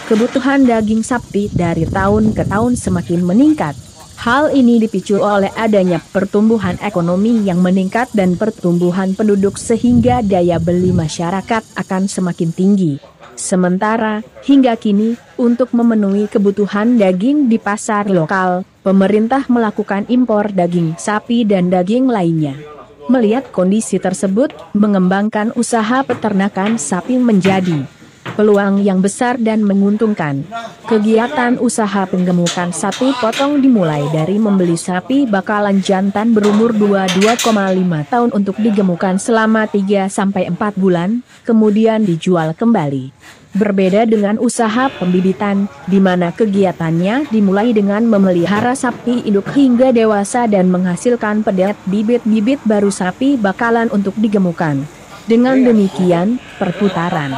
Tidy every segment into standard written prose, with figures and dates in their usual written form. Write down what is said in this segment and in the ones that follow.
kebutuhan daging sapi dari tahun ke tahun semakin meningkat. Hal ini dipicu oleh adanya pertumbuhan ekonomi yang meningkat dan pertumbuhan penduduk sehingga daya beli masyarakat akan semakin tinggi. Sementara, hingga kini, untuk memenuhi kebutuhan daging di pasar lokal, pemerintah melakukan impor daging sapi dan daging lainnya. Melihat kondisi tersebut, mengembangkan usaha peternakan sapi menjadi peluang yang besar dan menguntungkan. Kegiatan usaha penggemukan sapi potong dimulai dari membeli sapi bakalan jantan berumur 2,5 tahun untuk digemukan selama 3-4 bulan, kemudian dijual kembali. Berbeda dengan usaha pembibitan, di mana kegiatannya dimulai dengan memelihara sapi induk hingga dewasa dan menghasilkan pedet bibit-bibit baru sapi bakalan untuk digemukan. Dengan demikian, perputaran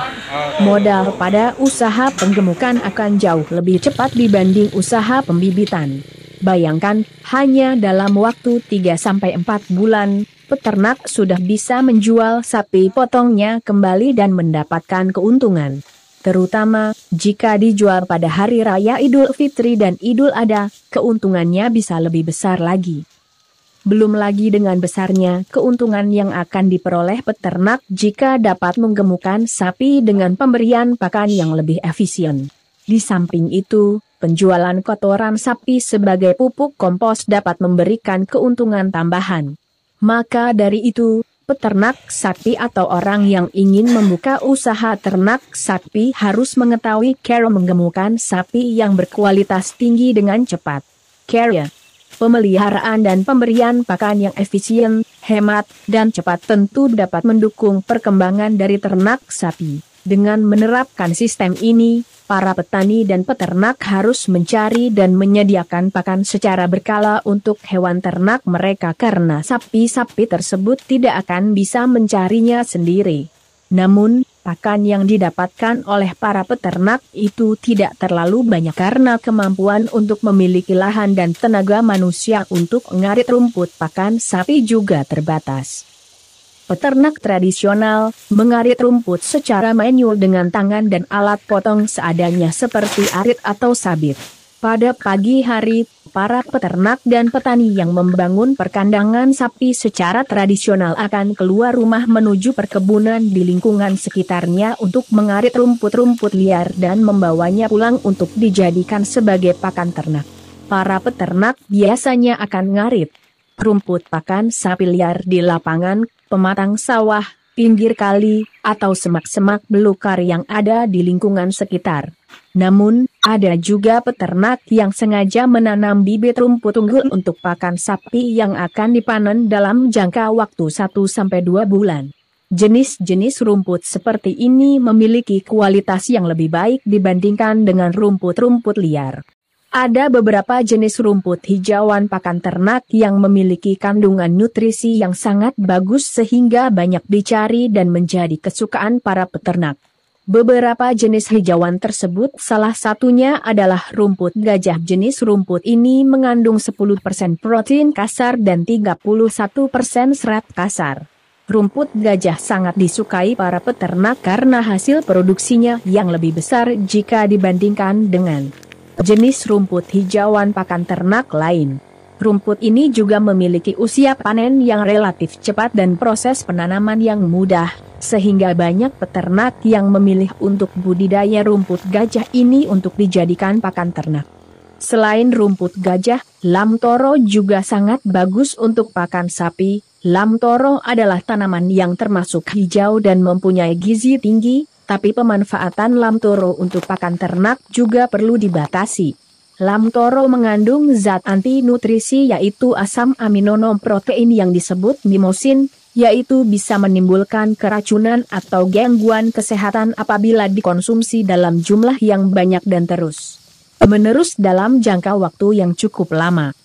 modal pada usaha penggemukan akan jauh lebih cepat dibanding usaha pembibitan. Bayangkan, hanya dalam waktu 3-4 bulan, peternak sudah bisa menjual sapi potongnya kembali dan mendapatkan keuntungan. Terutama, jika dijual pada hari raya Idul Fitri dan Idul Adha, keuntungannya bisa lebih besar lagi. Belum lagi dengan besarnya keuntungan yang akan diperoleh peternak jika dapat menggemukan sapi dengan pemberian pakan yang lebih efisien. Di samping itu, penjualan kotoran sapi sebagai pupuk kompos dapat memberikan keuntungan tambahan. Maka dari itu, peternak sapi atau orang yang ingin membuka usaha ternak sapi harus mengetahui cara menggemukan sapi yang berkualitas tinggi dengan cepat. Cara pemeliharaan dan pemberian pakan yang efisien, hemat, dan cepat tentu dapat mendukung perkembangan dari ternak sapi. Dengan menerapkan sistem ini, para petani dan peternak harus mencari dan menyediakan pakan secara berkala untuk hewan ternak mereka karena sapi-sapi tersebut tidak akan bisa mencarinya sendiri. Namun, pakan yang didapatkan oleh para peternak itu tidak terlalu banyak karena kemampuan untuk memiliki lahan dan tenaga manusia untuk mengarit rumput pakan sapi juga terbatas. Peternak tradisional mengarit rumput secara manual dengan tangan dan alat potong seadanya seperti arit atau sabit. Pada pagi hari, para peternak dan petani yang membangun perkandangan sapi secara tradisional akan keluar rumah menuju perkebunan di lingkungan sekitarnya untuk mengarit rumput-rumput liar dan membawanya pulang untuk dijadikan sebagai pakan ternak. Para peternak biasanya akan ngarit rumput pakan sapi liar di lapangan, pematang sawah, pinggir kali, atau semak-semak belukar yang ada di lingkungan sekitar. Namun, ada juga peternak yang sengaja menanam bibit rumput unggul untuk pakan sapi yang akan dipanen dalam jangka waktu 1-2 bulan. Jenis-jenis rumput seperti ini memiliki kualitas yang lebih baik dibandingkan dengan rumput-rumput liar. Ada beberapa jenis rumput hijauan pakan ternak yang memiliki kandungan nutrisi yang sangat bagus sehingga banyak dicari dan menjadi kesukaan para peternak. Beberapa jenis hijauan tersebut salah satunya adalah rumput gajah. Jenis rumput ini mengandung 10% protein kasar dan 31% serat kasar. Rumput gajah sangat disukai para peternak karena hasil produksinya yang lebih besar jika dibandingkan dengan jenis rumput hijauan pakan ternak lain. Rumput ini juga memiliki usia panen yang relatif cepat dan proses penanaman yang mudah, sehingga banyak peternak yang memilih untuk budidaya rumput gajah ini untuk dijadikan pakan ternak. Selain rumput gajah, lam toro juga sangat bagus untuk pakan sapi. Lam toro adalah tanaman yang termasuk hijau dan mempunyai gizi tinggi, tapi pemanfaatan lam toro untuk pakan ternak juga perlu dibatasi. Lam toro mengandung zat anti-nutrisi yaitu asam amino non-protein yang disebut mimosin, yaitu bisa menimbulkan keracunan atau gangguan kesehatan apabila dikonsumsi dalam jumlah yang banyak dan terus-menerus dalam jangka waktu yang cukup lama.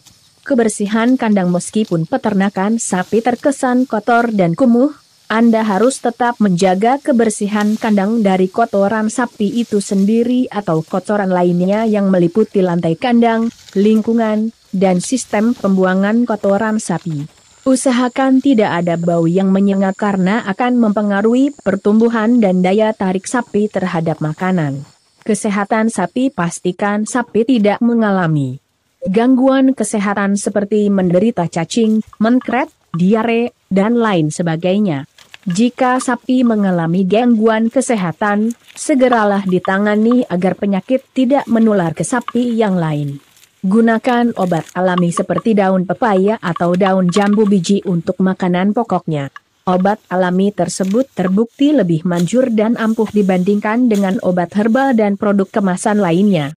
Kebersihan kandang. Meskipun peternakan sapi terkesan kotor dan kumuh, Anda harus tetap menjaga kebersihan kandang dari kotoran sapi itu sendiri atau kotoran lainnya yang meliputi lantai kandang, lingkungan, dan sistem pembuangan kotoran sapi. Usahakan tidak ada bau yang menyengat karena akan mempengaruhi pertumbuhan dan daya tarik sapi terhadap makanan. Kesehatan sapi. Pastikan sapi tidak mengalami gangguan kesehatan seperti menderita cacing, menkret, diare, dan lain sebagainya. Jika sapi mengalami gangguan kesehatan, segeralah ditangani agar penyakit tidak menular ke sapi yang lain. Gunakan obat alami seperti daun pepaya atau daun jambu biji untuk makanan pokoknya. Obat alami tersebut terbukti lebih manjur dan ampuh dibandingkan dengan obat herbal dan produk kemasan lainnya.